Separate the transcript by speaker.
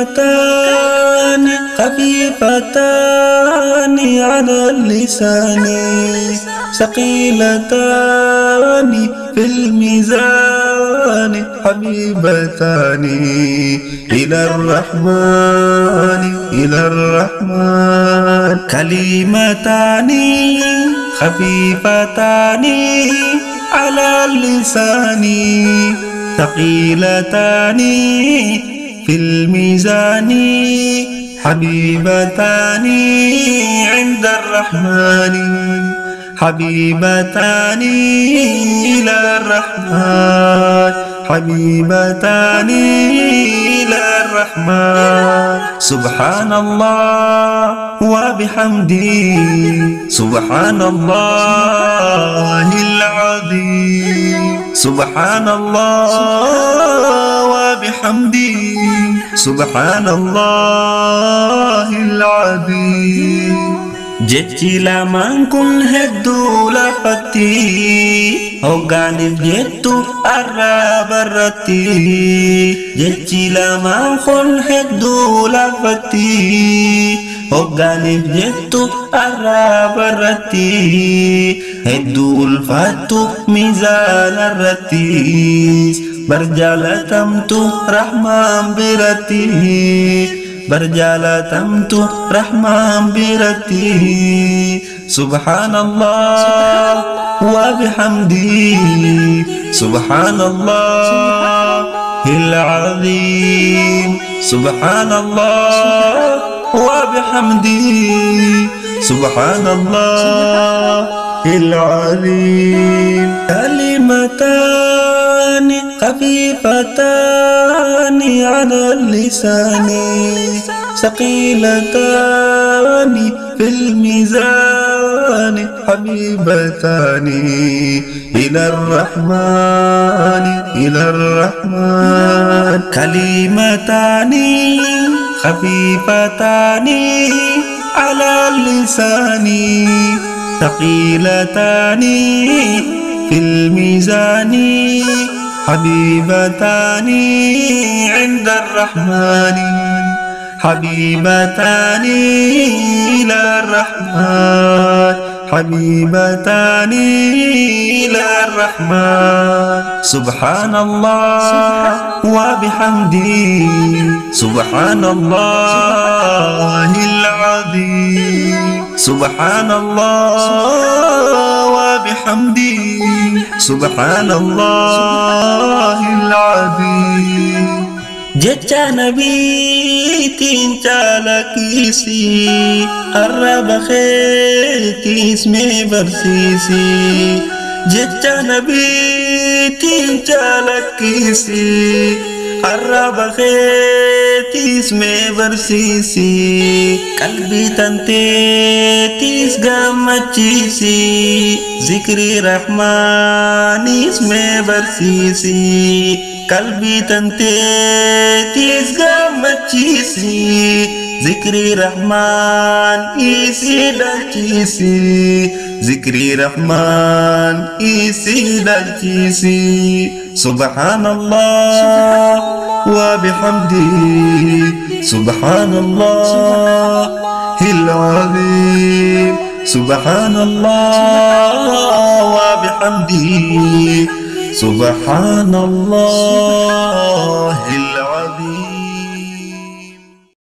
Speaker 1: كلمتان خفيفتان على اللسان ثقيلتان في الميزان حبيبتان إلى الرحمن إلى الرحمن. كلمتان خفيفتان على اللسان ثقيلتان في الميزان حبيبتان عند الرحمن حبيبتان إلى الرحمن حبيبتان إلى الرحمن. سبحان الله وبحمده سبحان الله العظيم سبحان الله وبحمده سبحان الله العظيم. jechi lamaan kun hedduu lafatti hoggaaniif jettu arraabarratti. jechi lamaan kun hedduu lafatti hoggaaniif jettu arraabarratti. hedduu ulfaattu miizaanarratti barjaalatamtu rahmaan biratti barjaalatamtu rahmaan biratti. subhaanallah wa bihamdihi subhaanallahil azim subhaanallah wa bihamdihi subhaanallahil azim. كلمتان خفيفتان على اللسان ثقيلتان في الميزان حبيبتان إلى الرحمن إلى الرحمن. كلمتان خفيفتان على اللسان ثقيلتان في الميزان حبيبتان عند الرحمن حبيبتان إلى الرحمن حبيبتان إلى الرحمن. سبحان الله وبحمده سبحان الله العظيم سبحان الله وبحمده سبحان الله العظيم. jecha nabiitiin caalakisi arraba keetis mee barsiisi. jecha nabiitiin caalakisi arraba keetis mee barsiisi. qalbii tanteetis gammachiisi zikrii rahmaanis mee barsiisi. qalbii tanteetis gammachiisi zikrii rahmaan isii dalchiisi zikrii rahmaan isii dalchiisi. subhaanallah wa bihamdihi subhaanallahil azim subhaanallah wa bihamdihi subhanallah.